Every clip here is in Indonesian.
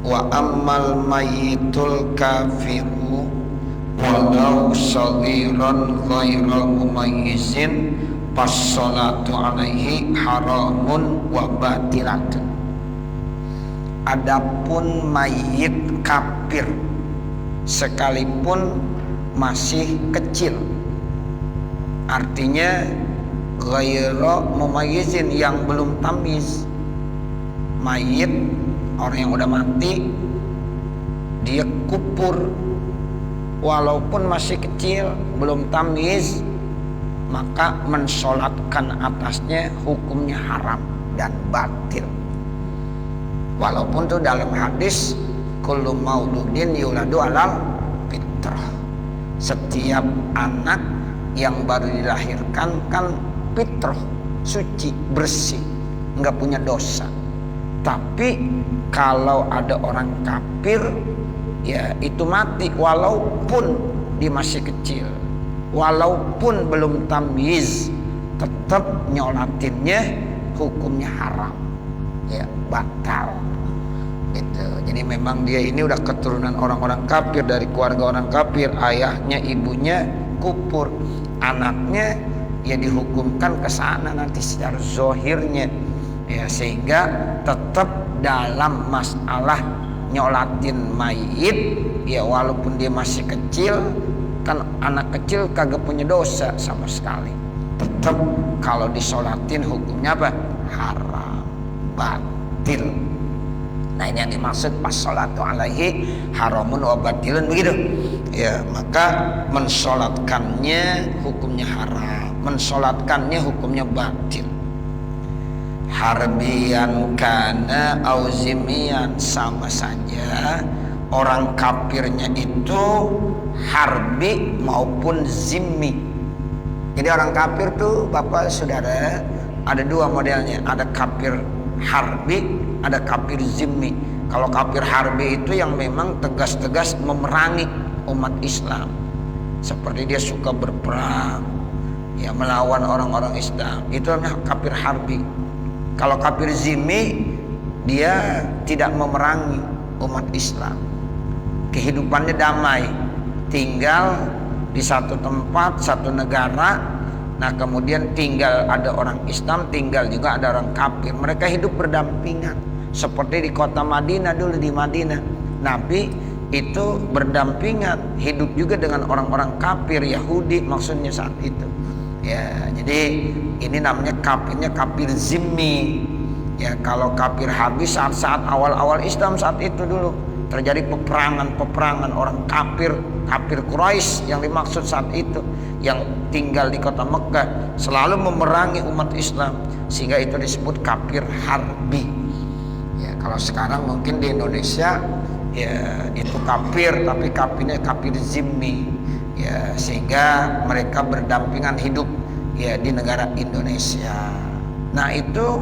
Wa ammal mayyitul kafiru walau saghiran ghaira mumayyizin fassalatu alaihi haramun wa batilatun. Adapun mayit kafir sekalipun masih kecil, artinya ghaira mumayyizin, yang belum tamyiz. Mayit orang yang udah mati dia kubur walaupun masih kecil belum tamyiz, maka mensolatkan atasnya hukumnya haram dan batil. Walaupun tuh dalam hadis kullu mauludin yuladu alal fitrah, setiap anak yang baru dilahirkan kan fitrah, suci, bersih, nggak punya dosa. Tapi kalau ada orang kafir, ya itu mati walaupun dia masih kecil, walaupun belum tamyiz, tetap nyolatinnya hukumnya haram, ya batal. Gitu. Jadi memang dia ini udah keturunan orang-orang kafir, dari keluarga orang kafir, ayahnya ibunya kufur, anaknya ya dihukumkan ke sana nanti secara zahirnya. Ya, sehingga tetap dalam masalah nyolatin mayit, ya walaupun dia masih kecil, kan anak kecil kagak punya dosa sama sekali, tetap kalau disolatin hukumnya apa? Haram, batil. Nah ini yang dimaksud passolatu alaihi haramun wa batilun, begitu ya. Maka mensolatkannya hukumnya haram, mensolatkannya hukumnya batil. Harbian kana au zimian, sama saja orang kafirnya itu harbi maupun zimmi. Jadi orang kafir tuh bapak saudara ada dua modelnya, ada kafir harbi, ada kafir zimmi. Kalau kafir harbi itu yang memang tegas-tegas memerangi umat Islam, seperti dia suka berperang, ya melawan orang-orang Islam, itu namanya kafir harbi. Kalau kafir zimmi, dia tidak memerangi umat Islam, kehidupannya damai, tinggal di satu tempat, satu negara. Nah kemudian tinggal ada orang Islam, tinggal juga ada orang kafir, mereka hidup berdampingan. Seperti di kota Madinah dulu, di Madinah Nabi itu berdampingan, hidup juga dengan orang-orang kafir Yahudi maksudnya saat itu. Ya, jadi ini namanya kafirnya kafir zimmi. Ya, kalau kafir habis saat-saat awal-awal Islam saat itu dulu terjadi peperangan orang kafir Quraisy yang dimaksud saat itu, yang tinggal di kota Mekah, selalu memerangi umat Islam, sehingga itu disebut kafir harbi. Ya, kalau sekarang mungkin di Indonesia ya itu kafir, tapi kafirnya kafir zimmi. Ya, sehingga mereka berdampingan hidup ya di negara Indonesia. Nah itu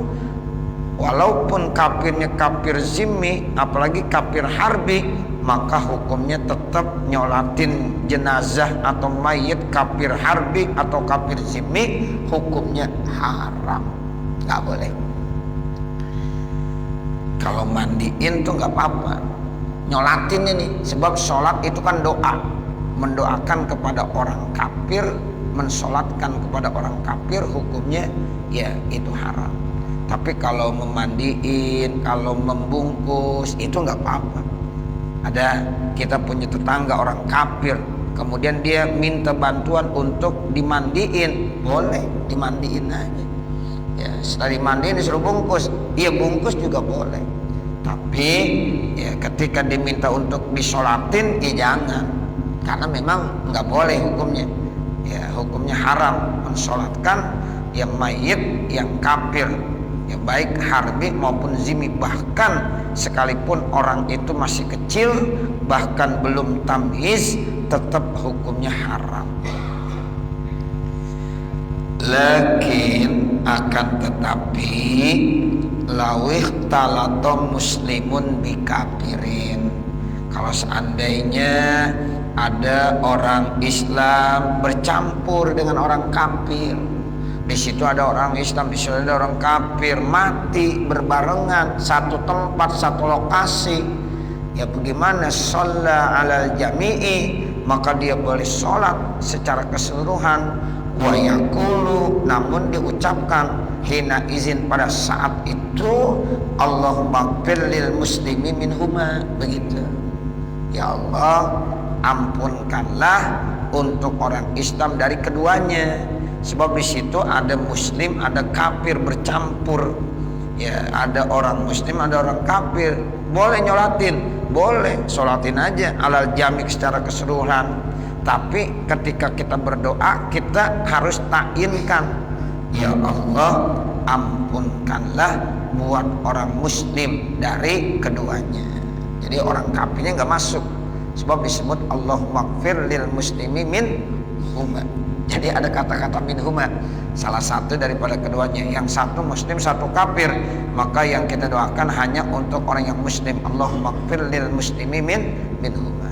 walaupun kafirnya kafir zimmi, apalagi kafir harbi, maka hukumnya tetap nyolatin jenazah atau mayit kafir harbi atau kafir zimmi, hukumnya haram, nggak boleh. Kalau mandiin tuh nggak apa-apa, nyolatin ini, sebab sholat itu kan doa, mendoakan kepada orang kafir, mensolatkan kepada orang kafir, hukumnya ya itu haram. Tapi kalau memandiin, kalau membungkus itu nggak apa-apa. Ada kita punya tetangga orang kafir, kemudian dia minta bantuan untuk dimandiin, boleh dimandiin aja. Ya, setelah dimandiin disuruh bungkus, dia bungkus juga boleh. Tapi ya ketika diminta untuk disolatin, ya jangan, karena memang nggak boleh hukumnya. Ya hukumnya haram mensolatkan yang mayit yang kafir, ya baik harbi maupun zimmi. Bahkan sekalipun orang itu masih kecil, bahkan belum tamyiz, tetap hukumnya haram. Lakin akan tetapi lawih talato muslimun bikafirin, kalau seandainya ada orang Islam bercampur dengan orang kafir, di situ ada orang Islam, di situ ada orang kafir, mati berbarengan satu tempat, satu lokasi, Ya bagaimana shalla alal jami'i, maka dia boleh sholat secara keseluruhan. Wa yaqulu, namun diucapkan hina izin pada saat itu, Allahumma ighfir lil muslimi minhuma, begitu. Ya Allah, ampunkanlah untuk orang Islam dari keduanya. Sebab di situ ada muslim, ada kafir bercampur. Ya, ada orang muslim, ada orang kafir. Boleh nyolatin, boleh sholatin aja alal jamik secara keseluruhan. Tapi ketika kita berdoa, kita harus ta'inkan, ya Allah, ampunkanlah buat orang muslim dari keduanya. Jadi orang kafirnya nggak masuk, sebab disebut Allahumma ighfir lil muslimi minhuma. Jadi ada kata-kata minhuma, salah satu daripada keduanya. Yang satu muslim, satu kafir, maka yang kita doakan hanya untuk orang yang muslim. Allahumma ighfir lil muslimi minhuma.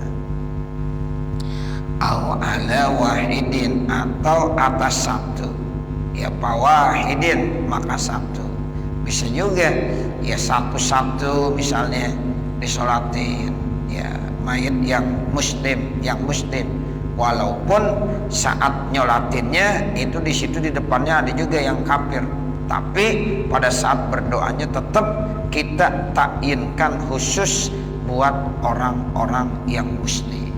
Aw ala wahidin, atau atas satu. Ya wahidin, maka satu. Bisa juga ya satu-satu, misalnya disolatin ya mayit yang muslim, walaupun saat nyolatinnya itu di situ di depannya ada juga yang kafir, tapi pada saat berdoanya tetap kita ta'inkan khusus buat orang-orang yang muslim.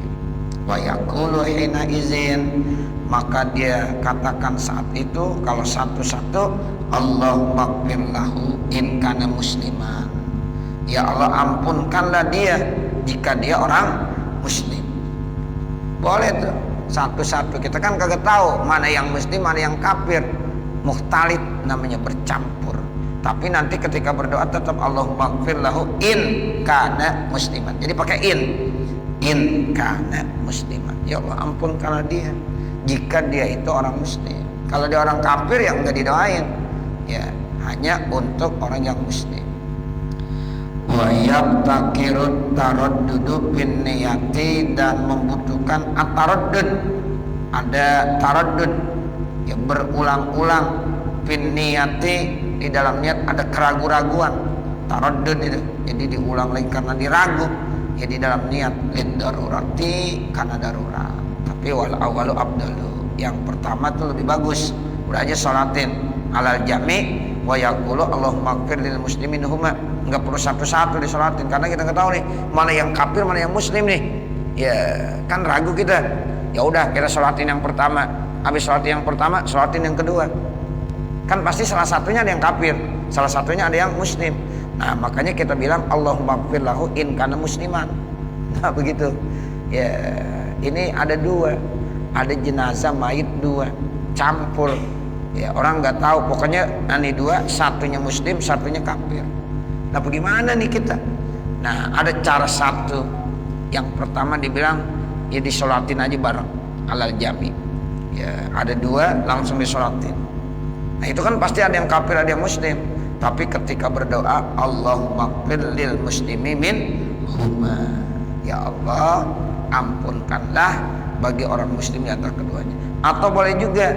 Wa yaqulu hina izin, maka dia katakan saat itu kalau satu-satu, Allahumma ighfir lahu in kana musliman. Ya Allah, ampunkanlah dia jika dia orang muslim. Boleh tuh satu-satu. Kita kan kagak tahu mana yang muslim, mana yang kafir. Mukhtalid namanya, bercampur. Tapi nanti ketika berdoa tetap Allahumma ighfir lahu in kana musliman. Jadi pakai in kana musliman. Ya Allah, ampunkanlah dia jika dia itu orang muslim. Kalau dia orang kafir ya enggak didoain. Ya, hanya untuk orang yang muslim. Wa yabtakirut taraddudu bin niyati, dan membutuhkan at-taraddud. Ada taraddud ya, berulang-ulang bin niyati, di dalam niat ada keraguan-raguan. Taraddud itu jadi diulang lagi karena diragu. Ya di dalam niat lid darurati, karena darurat. Tapi wal awalu abdalu, yang pertama tuh lebih bagus. Udah aja sholatin alal jami wa yaqulu Allahumma ighfir lil muslimin huma. Enggak perlu satu-satu disolatin, karena kita nggak tahu nih mana yang kafir mana yang muslim nih. Ya kan ragu kita. Ya udah kita sholatin yang pertama, habis sholatin yang pertama sholatin yang kedua. Kan pasti salah satunya ada yang kafir, salah satunya ada yang muslim. Nah makanya kita bilang Allahumma ighfir lahu in kana musliman. Nah begitu. Ya ini ada dua, ada jenazah mayit dua, campur. Ya orang nggak tahu, pokoknya ini dua, satunya muslim, satunya kafir. Nah bagaimana nih kita? Nah ada cara satu. Yang pertama dibilang ya disolatin aja bareng alal jami. Ya ada dua langsung disolatin. Nah itu kan pasti ada yang kafir, ada yang muslim. Tapi ketika berdoa Allahumma ighfir lil muslimi minhuma, ya Allah ampunkanlah bagi orang muslim di antara keduanya. Atau boleh juga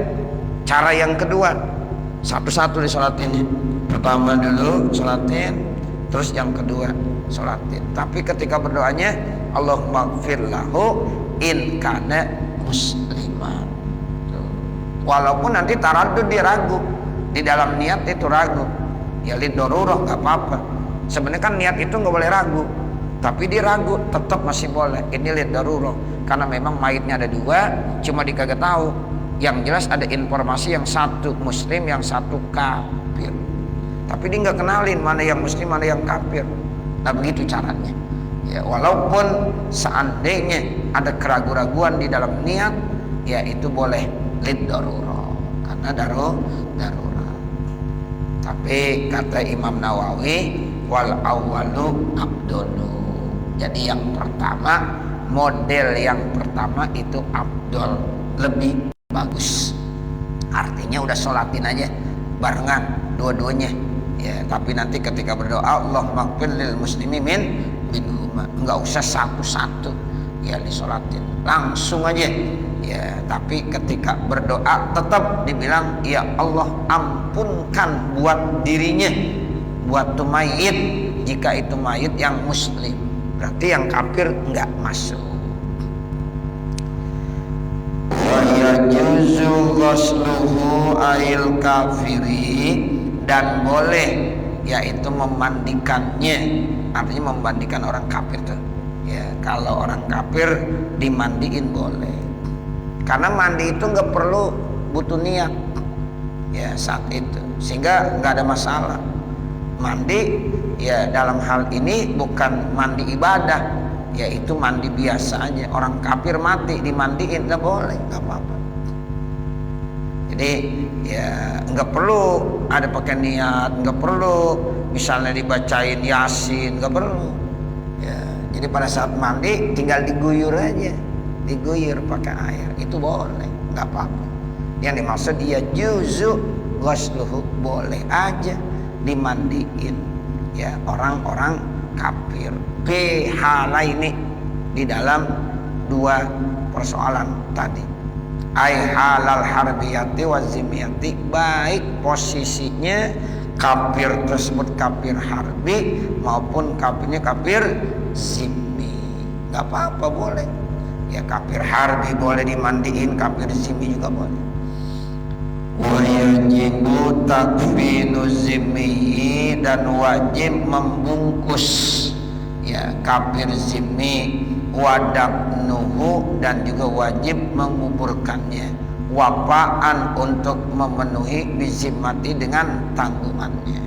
cara yang kedua, satu-satu disolatinnya. Pertama dulu sholatin, terus yang kedua sholatin. Tapi ketika berdoanya Allahumma ighfir lahu in kana musliman. Walaupun nanti taraddud, dia ragu di dalam niat itu ragu. Ya lid darurah nggak apa-apa. Sebenarnya kan niat itu nggak boleh ragu, tapi dia ragu tetap masih boleh. Ini lid darurah karena memang mayitnya ada dua, cuma dikagak tahu. Yang jelas ada informasi yang satu muslim, yang satu kafir. Tapi dia nggak kenalin mana yang muslim, mana yang kafir. Nah begitu caranya. Ya walaupun seandainya ada keraguan-raguan di dalam niat, ya itu boleh lid darurah karena darurat. Tapi kata Imam Nawawi wal awwalu abdulu. Jadi yang pertama, model yang pertama itu abdul, lebih bagus. Artinya udah sholatin aja barengan dua-duanya. Ya, tapi nanti ketika berdoa Allahumma ighfir lil muslimin minhuma, enggak usah satu-satu. Ya disolatin langsung aja. Ya, tapi ketika berdoa tetap dibilang ya Allah ampunkan buat dirinya, buat tuh mayit, jika itu mayit yang muslim. berarti yang kafir enggak masuk. Wa yajuzu ghusluhu ail kafiri, dan boleh yaitu memandikannya, artinya memandikan orang kafir tuh. Ya, kalau orang kafir dimandiin boleh. Karena mandi itu nggak perlu butuh niat ya saat itu, sehingga nggak ada masalah. Mandi ya dalam hal ini bukan mandi ibadah, yaitu mandi biasa aja. Orang kafir mati dimandiin nggak boleh, nggak apa-apa. Jadi ya nggak perlu ada pakai niat, nggak perlu misalnya dibacain Yasin, nggak perlu. Ya, jadi pada saat mandi tinggal diguyur aja, diguyur pakai air, itu boleh, nggak apa-apa. Yang dimaksud dia juzu ghusluhu, boleh aja dimandiin ya orang-orang kafir. Ini di dalam dua persoalan tadi. Ai halal harbiyati wa zimiyati, baik posisinya kafir tersebut kafir harbi maupun kafirnya kafir zimmi, nggak apa-apa, boleh. Ya kafir harbi boleh dimandiin, kafir zimmi juga boleh. Wa yajibu takfinu zimmi, dan wajib membungkus ya kafir zimmi, wadabnuhu, dan juga wajib menguburkannya, wafaan untuk memenuhi bizimati dengan tanggungannya.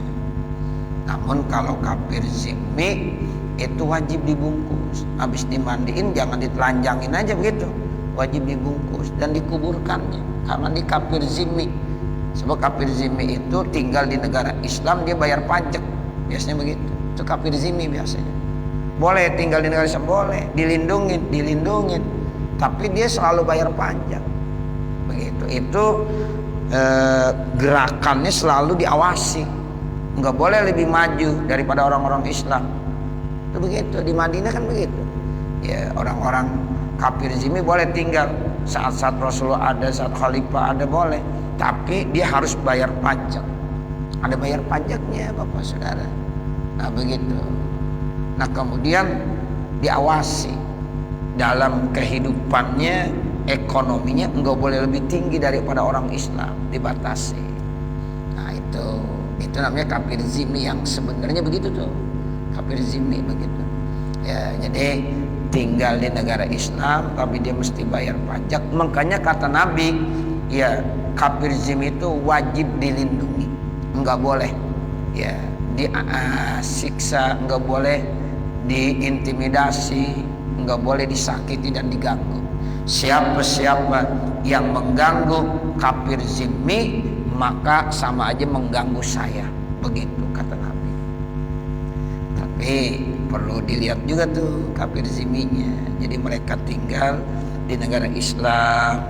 Namun kalau kafir zimmi itu wajib dibungkus, habis dimandiin jangan ditelanjangin aja begitu, wajib dibungkus dan dikuburkannya. Karena di kafir zimmi, sebab kafir zimmi itu tinggal di negara Islam, dia bayar pajak, biasanya begitu. Itu kafir zimmi biasanya. Boleh tinggal di negara Islam, boleh dilindungin, tapi dia selalu bayar pajak. Begitu. Itu gerakannya selalu diawasi, nggak boleh lebih maju daripada orang-orang Islam. Itu begitu. Di Madinah kan begitu. Ya orang-orang kafir zimmi boleh tinggal saat-saat Rasulullah ada, saat Khalifah ada, boleh, tapi dia harus bayar pajak. Ada bayar pajaknya, Bapak Saudara. Nah begitu. Nah kemudian diawasi dalam kehidupannya, ekonominya enggak boleh lebih tinggi daripada orang Islam, dibatasi. Nah itu namanya kafir zimmi, yang sebenarnya begitu tuh, kafir zimmi begitu. Ya jadi tinggal di negara Islam tapi dia mesti bayar pajak. Makanya kata Nabi, ya kafir zimmi itu wajib dilindungi, enggak boleh ya disiksa, enggak boleh diintimidasi, enggak boleh disakiti dan diganggu. Siapa-siapa yang mengganggu kafir zimmi maka sama aja mengganggu saya, begitu kata Nabi. Tapi perlu dilihat juga tuh kafir zimminya. Jadi mereka tinggal di negara Islam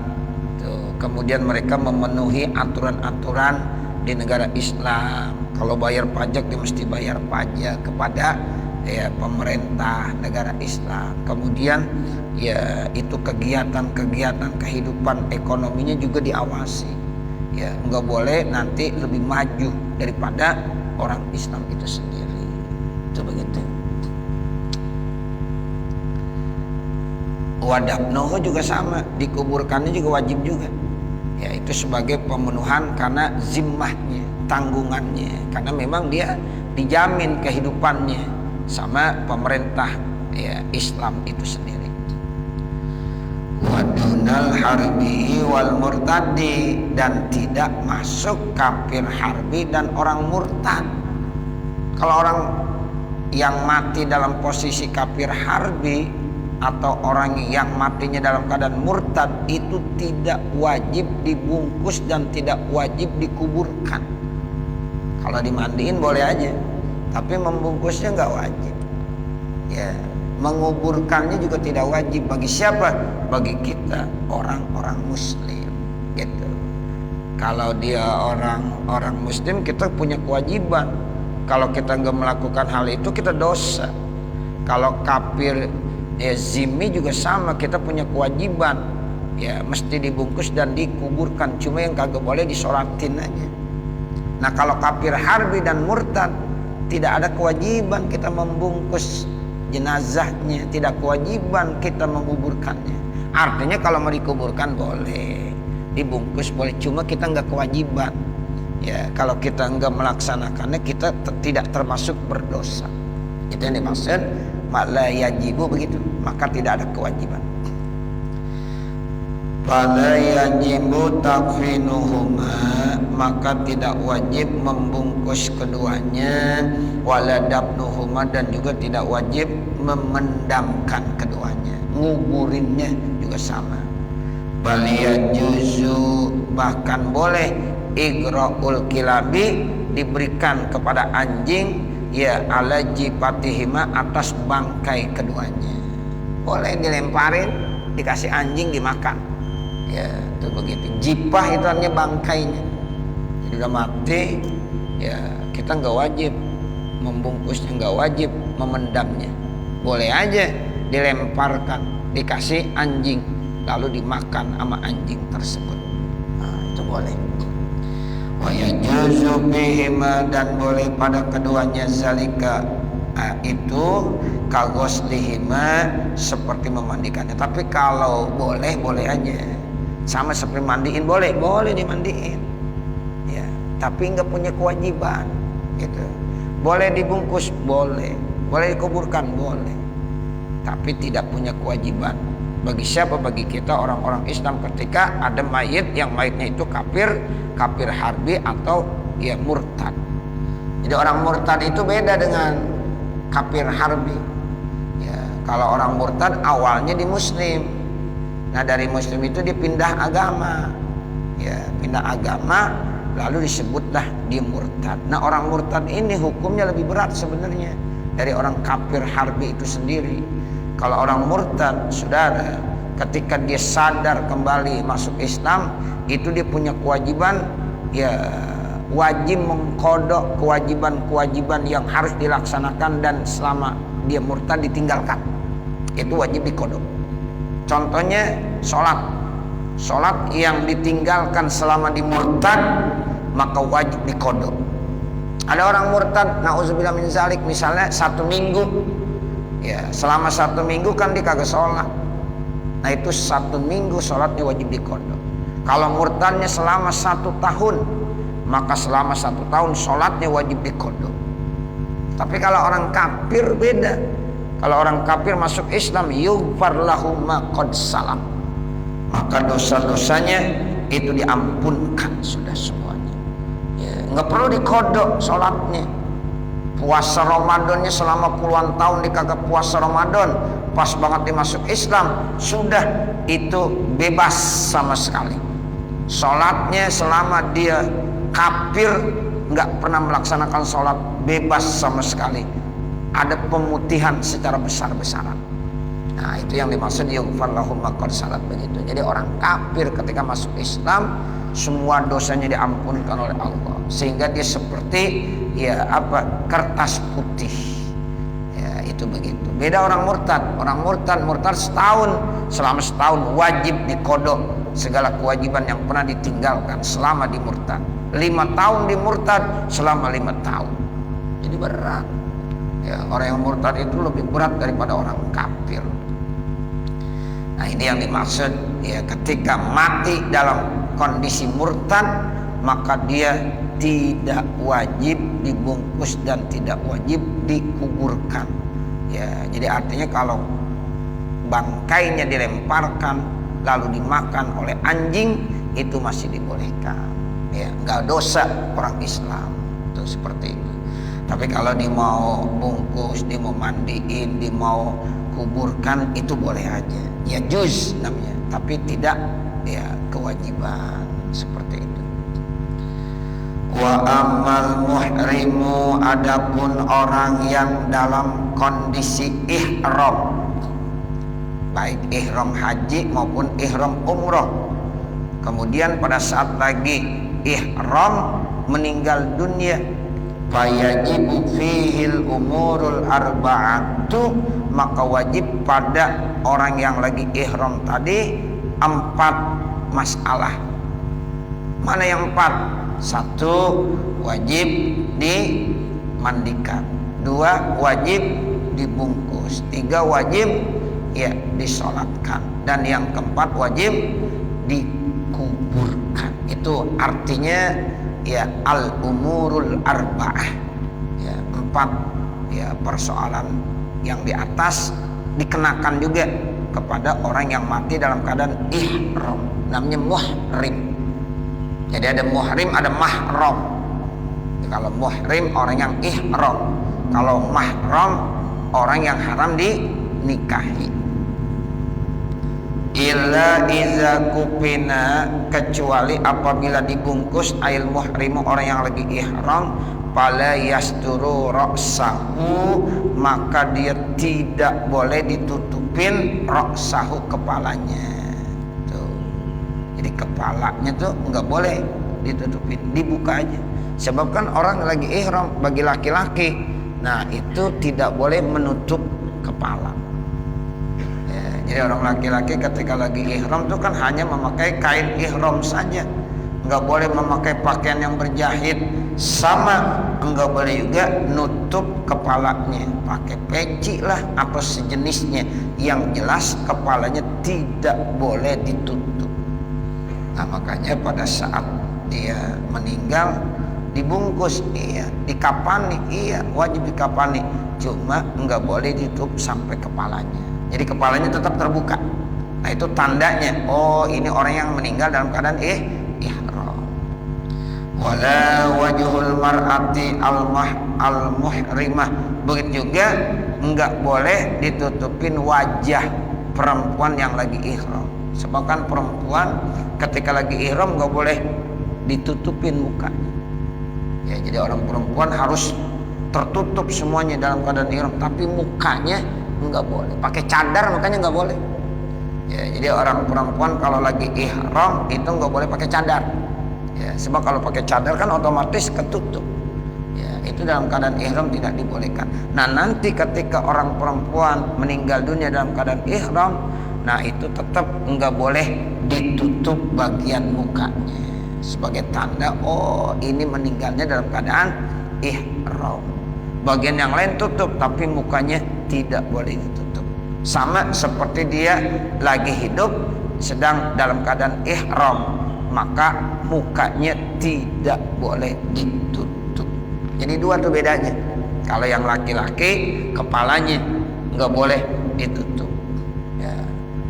tuh, kemudian mereka memenuhi aturan-aturan di negara Islam. Kalau bayar pajak dia mesti bayar pajak kepada ya pemerintah negara Islam. Kemudian ya itu kegiatan-kegiatan kehidupan ekonominya juga diawasi. Ya nggak boleh nanti lebih maju daripada orang Islam itu sendiri. Itu begitu. Wadabnuhu juga sama, dikuburkannya juga wajib juga. Ya itu sebagai pemenuhan karena zimmahnya, tanggungannya, karena memang dia dijamin kehidupannya sama pemerintah ya Islam itu sendiri. Wadunal harbi wal murtadi, dan tidak masuk kafir harbi dan orang murtad. Kalau orang yang mati dalam posisi kafir harbi atau orang yang matinya dalam keadaan murtad itu tidak wajib dibungkus dan tidak wajib dikuburkan. Kalau dimandiin boleh aja, tapi membungkusnya nggak wajib. Ya, menguburkannya juga tidak wajib. Bagi siapa? Bagi kita orang-orang Muslim, gitu. Kalau dia orang Muslim, kita punya kewajiban. Kalau kita nggak melakukan hal itu, kita dosa. Kalau kafir ya zimmi juga sama, kita punya kewajiban. Ya mesti dibungkus dan dikuburkan. Cuma yang kagak boleh disolatin aja. Nah kalau kafir harbi dan murtad tidak ada kewajiban kita membungkus jenazahnya, tidak kewajiban kita menguburkannya. Artinya kalau mau dikuburkan boleh, dibungkus boleh, cuma kita nggak kewajiban. Ya, kalau kita nggak melaksanakannya kita tidak termasuk berdosa. Itu yang dimaksud la yajibu, begitu, maka tidak ada kewajiban. Fala yajibu takfinuhuma, maka tidak wajib membungkus keduanya, wala dafnuhuma, dan juga tidak wajib memendamkan keduanya, nguburinnya juga sama. Bal yajuzu, bahkan boleh, igra'ul kilabi, diberikan kepada anjing, ya, ala jifatihima, atas bangkai keduanya. Boleh dilemparin, dikasih anjing dimakan. Ya, itu begitu. Jipah itu artinya bangkainya. Jadi udah mati, ya kita nggak wajib membungkusnya, nggak wajib memendamnya. Boleh aja dilemparkan, dikasih anjing, lalu dimakan sama anjing tersebut. Nah, itu boleh. Wa yajuzu bihima, dan boleh pada keduanya zalika, itu kagoslihima, seperti memandikannya. Tapi kalau boleh, boleh aja. Sama seperti mandiin, boleh dimandiin, ya, tapi nggak punya kewajiban, gitu. Boleh dibungkus, boleh dikuburkan, boleh, tapi tidak punya kewajiban. Bagi siapa? Bagi kita orang-orang Islam ketika ada mayit yang mayitnya itu kafir harbi atau ya murtad. Jadi orang murtad itu beda dengan kafir harbi. Ya, kalau orang murtad awalnya di muslim. Nah, dari muslim itu dia pindah agama, ya, pindah agama, lalu disebutlah dia murtad. Nah, orang murtad ini hukumnya lebih berat sebenarnya dari orang kafir harbi itu sendiri. Kalau orang murtad, saudara, ketika dia sadar kembali masuk Islam, itu dia punya kewajiban, ya, wajib mengkodok kewajiban-kewajiban yang harus dilaksanakan, dan selama dia murtad ditinggalkan, itu wajib dikodok. Contohnya sholat yang ditinggalkan selama di murtad, maka wajib dikodok. Ada orang murtad, na'udzubillah min zalik, misalnya 1 minggu, ya, selama 1 minggu kan dia kagak sholat. Nah, itu 1 minggu sholatnya wajib dikodok. Kalau murtadnya selama 1 tahun, maka selama 1 tahun sholatnya wajib dikodok. Tapi kalau orang kafir beda. Kalau orang kafir masuk Islam, yughfar lahu ma qad salam, maka dosa-dosanya itu diampunkan sudah semuanya. Ya, nggak perlu dikodok sholatnya. Puasa Ramadannya selama puluhan tahun dia kagak puasa Ramadan, pas banget dia masuk Islam, sudah itu bebas sama sekali. Sholatnya selama dia kafir nggak pernah melaksanakan sholat, bebas sama sekali. Ada pemutihan secara besar-besaran. Nah, itu yang dimaksud yughfar lahu ma qad salat, begitu. Jadi orang kafir ketika masuk Islam, semua dosanya diampunkan oleh Allah, sehingga dia seperti kertas putih. Ya, itu begitu. Beda orang murtad. Orang murtad setahun, selama setahun wajib dikodok segala kewajiban yang pernah ditinggalkan selama di murtad. 5 tahun di murtad, selama 5 tahun. Jadi berat. Ya, orang yang murtad itu lebih berat daripada orang kafir. Nah, ini yang dimaksud, ya, ketika mati dalam kondisi murtad, maka dia tidak wajib dibungkus dan tidak wajib dikuburkan. Ya, jadi artinya kalau bangkainya dilemparkan lalu dimakan oleh anjing, itu masih dibolehkan. Ya, nggak dosa orang Islam itu seperti itu. Tapi kalau dia mau bungkus, dia mau mandiin, dia mau kuburkan, itu boleh aja. Ya juz namanya, tapi tidak ya kewajiban seperti itu. Wa amal muhrimu, adapun orang yang dalam kondisi ihram, baik ihram haji maupun ihram umroh, kemudian pada saat lagi ihram meninggal dunia, fayajibu fihil umurul arba'atu, maka wajib pada orang yang lagi ihram tadi 4 masalah. Mana yang 4? 1, wajib dimandikan. 2, wajib dibungkus, 3 wajib ya disolatkan, dan yang keempat wajib dikuburkan. Itu artinya ya al-umurul arba'ah, ya 4 ya persoalan yang di atas dikenakan juga kepada orang yang mati dalam keadaan ihram, namanya muhrim. Jadi ada muhrim, ada mahram. Kalau muhrim orang yang ihram, kalau mahram orang yang haram dinikahi. Illa iza kupina, kecuali apabila dibungkus ail muhrimu orang yang lagi ihram, fala yasturu ra'sahu, maka dia tidak boleh ditutupin ra'sahu, kepalanya. Tuh. Jadi kepalanya tuh nggak boleh ditutupin, dibuka aja. Sebab kan orang lagi ihram bagi laki-laki, nah itu tidak boleh menutup kepala. Jadi orang laki-laki ketika lagi ihram itu kan hanya memakai kain ihram saja, nggak boleh memakai pakaian yang berjahit, sama nggak boleh juga nutup kepalanya pakai peci lah apa sejenisnya, yang jelas kepalanya tidak boleh ditutup. Nah makanya pada saat dia meninggal dibungkus, iya, dikapani, iya, wajib dikapani, cuma nggak boleh ditutup sampai kepalanya. Jadi kepalanya tetap terbuka. Nah itu tandanya, oh ini orang yang meninggal dalam keadaan ihram. Wala wajhul mar'ati al-muhrimah, begitu juga enggak boleh ditutupin wajah perempuan yang lagi ihram. Sebab kan perempuan ketika lagi ihram enggak boleh ditutupin mukanya. Ya, jadi orang perempuan harus tertutup semuanya dalam keadaan ihram, tapi mukanya enggak boleh. Pakai cadar makanya enggak boleh. Ya, jadi orang perempuan kalau lagi ihram itu enggak boleh pakai cadar. Ya, sebab kalau pakai cadar kan otomatis ketutup. Ya, itu dalam keadaan ihram tidak dibolehkan. Nah, nanti ketika orang perempuan meninggal dunia dalam keadaan ihram, nah itu tetap enggak boleh ditutup bagian mukanya sebagai tanda oh ini meninggalnya dalam keadaan ihram. Bagian yang lain tutup, tapi mukanya tidak boleh ditutup. Sama seperti dia lagi hidup sedang dalam keadaan ihram, maka mukanya tidak boleh ditutup. Jadi 2 tuh bedanya. Kalau yang laki-laki kepalanya nggak boleh ditutup. Ya.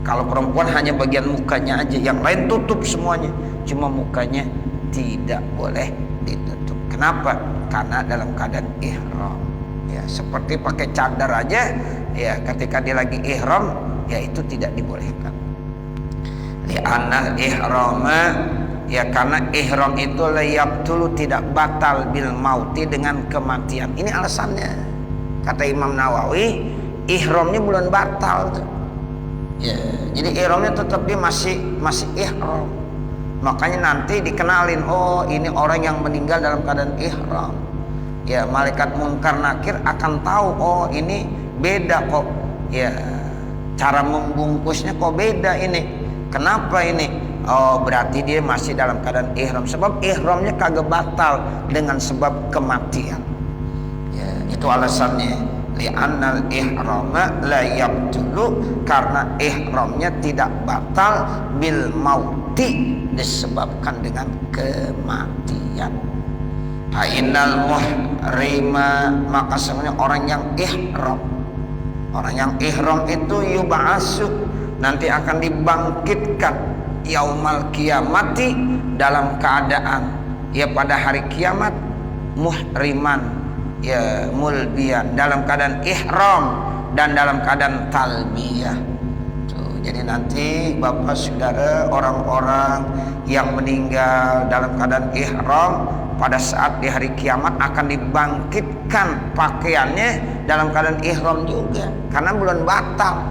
Kalau perempuan hanya bagian mukanya aja, yang lain tutup semuanya, cuma mukanya tidak boleh ditutup. Kenapa? Karena dalam keadaan ihram. Ya, seperti pakai cadar aja, ya ketika dia lagi ihram, ya itu tidak dibolehkan. Li'anna ihrama, ya karena ihram itu layabtulu, tidak batal bil mauti, dengan kematian. Ini alasannya. Kata Imam Nawawi, ihramnya bukan batal tuh. Ya, jadi ihramnya tetap dia masih ihram. Makanya nanti dikenalin, oh ini orang yang meninggal dalam keadaan ihram. Ya, malaikat munkar nakir akan tahu, oh ini beda kok. Ya, cara membungkusnya kok beda ini. Kenapa ini? Oh, berarti dia masih dalam keadaan ihram. Sebab ihramnya kagak batal dengan sebab kematian. Ya, itu alasannya. Li'annal ihrama la yabtulu, karena ihramnya tidak batal bil mauti, disebabkan dengan kematian. Fa'innal muhrima, maka sebenarnya orang yang ihram, orang yang ihram itu yub'asu, nanti akan dibangkitkan yaumal kiamati, dalam keadaan ya pada hari kiamat, muhriman, ya mulbiyan, dalam keadaan ihram dan dalam keadaan talbiyah. Tuh, jadi nanti Bapak Saudara, orang-orang yang meninggal dalam keadaan ihram pada saat di hari kiamat akan dibangkitkan pakaiannya dalam keadaan ihram juga, karena bulan batal.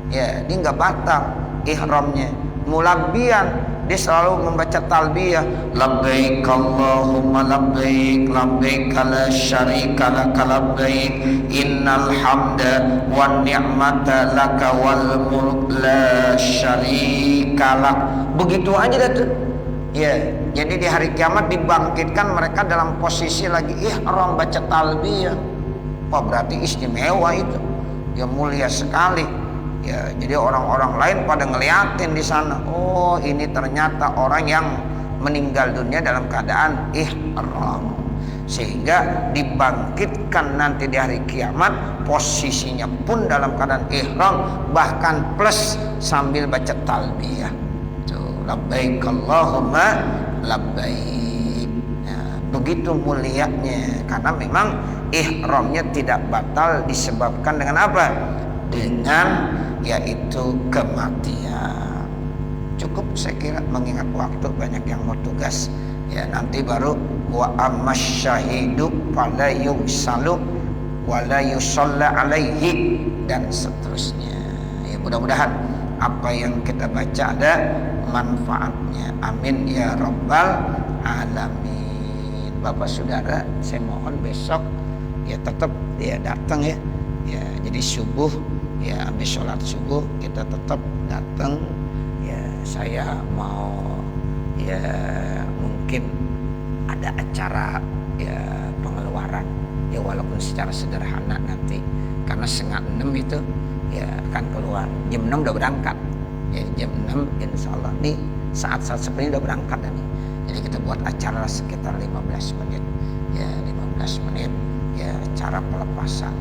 Ya, dia nggak batal ihramnya. Mulabbiyan, dia selalu membaca talbiyah, labbaik Allahumma labbaik, labbaik la syarika laka labbaik, innal hamda wan ni'mata laka wal mulk la syarika lak. Begitu aja dah tuh. Ya, jadi di hari kiamat dibangkitkan mereka dalam posisi lagi ihram baca talbiyah. Wah, berarti istimewa itu. ya mulia sekali. Ya, jadi orang-orang lain pada ngeliatin di sana. Oh, ini ternyata orang yang meninggal dunia dalam keadaan ihram. Sehingga dibangkitkan nanti di hari kiamat, posisinya pun dalam keadaan ihram, bahkan plus sambil baca talbiyah. Tuh, labbaik Allahumma labbaik. Nah, begitu mulianya, karena memang ihramnya tidak batal disebabkan dengan apa? Dengan yaitu kematian. Cukup saya kira, mengingat waktu banyak yang mau tugas. Ya, nanti baru wa amasyahidu fala yusalu wala yusalla alaihi dan seterusnya. Ya, mudah-mudahan apa yang kita baca ada manfaatnya. Amin ya rabbal alamin. Bapak saudara, saya mohon besok ya tetap dia datang ya. Ya, jadi subuh ya, habis sholat subuh kita tetap datang. Ya, saya mau ya mungkin ada acara ya pengeluaran ya, walaupun secara sederhana nanti, karena 5:30 itu ya akan keluar. Jam 6 udah berangkat ya, jam 6 insya Allah nih saat-saat seperti ini udah berangkat nih. Jadi kita buat acara sekitar 15 menit ya, 15 menit ya, acara pelepasan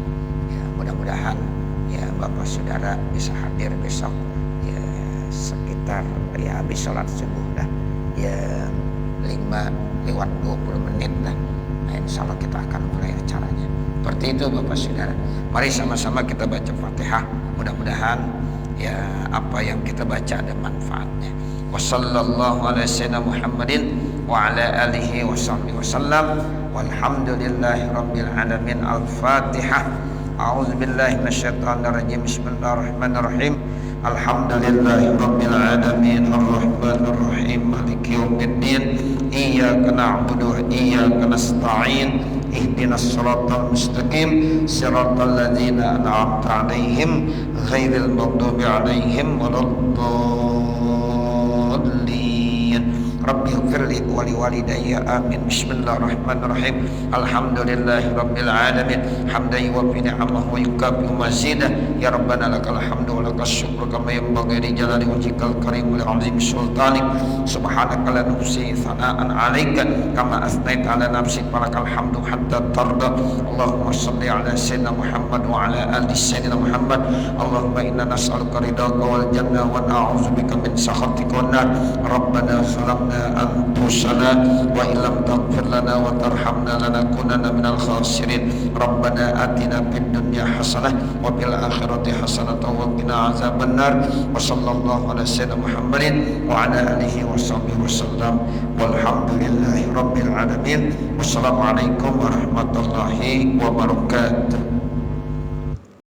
ya. Mudah-mudahan ya Bapak Saudara bisa hadir besok ya, sekitar ya habis sholat subuh dah ya 5:20 lah. Nah, insya Allah kita akan mulai acaranya. Seperti itu Bapak Saudara. Mari sama-sama kita baca Fatihah. Mudah-mudahan ya apa yang kita baca ada manfaatnya. Wassallallahu ala sayyidina Muhammadin wa ala alihi wa sahbihi wasallam. Walhamdulillahi rabbil alamin. Al-Fatihah. A'udzu billahi minasyaitonir rajim. Bismillahirrahmanirrahim. Alhamdulillahi rabbil alamin. Arrahmanir rahim. Maliki yaumiddin. Iyyaka na'budu wa iyyaka nasta'in. Ihdinas siratal mustaqim. Siratal ladzina an'amta 'alaihim ghairil maghdubi 'alaihim waladdallin. Rabbi ighfirli wa liwalidayya amin. Bismillahirrahmanirrahim. Alhamdulillahi rabbil alamin. Hamdan yuwaffi ni'amahu wa yukafi mazidah. Ya Rabbana lakal hamdu wa lakas syukru kama yanbaghi li jalali wajhikal karim wa li 'azimi sultanik. Subhanaka la nuhsi thana'an 'alaika kama asnaita 'ala nafsik, walakal hamdu hatta tarda. Allahumma shalli 'ala sayyidina Muhammad wa 'ala ali sayyidina Muhammad. Allahumma inna nas'aluka ridhaka wal jannah wa na'udzubika min sakhatika wan nar. Rabbana zalamna أنفسنا وإن لم تغفر لنا وترحمنا لنكونن من الخاسرين. ربنا آتنا في الدنيا حسنة وفي الآخرة حسنة وقنا عذاب النار. وصلى الله على سيدنا محمد وعلى آله وصحبه وسلم والحمد لله رب العالمين. والسلام عليكم ورحمة الله وبركاته.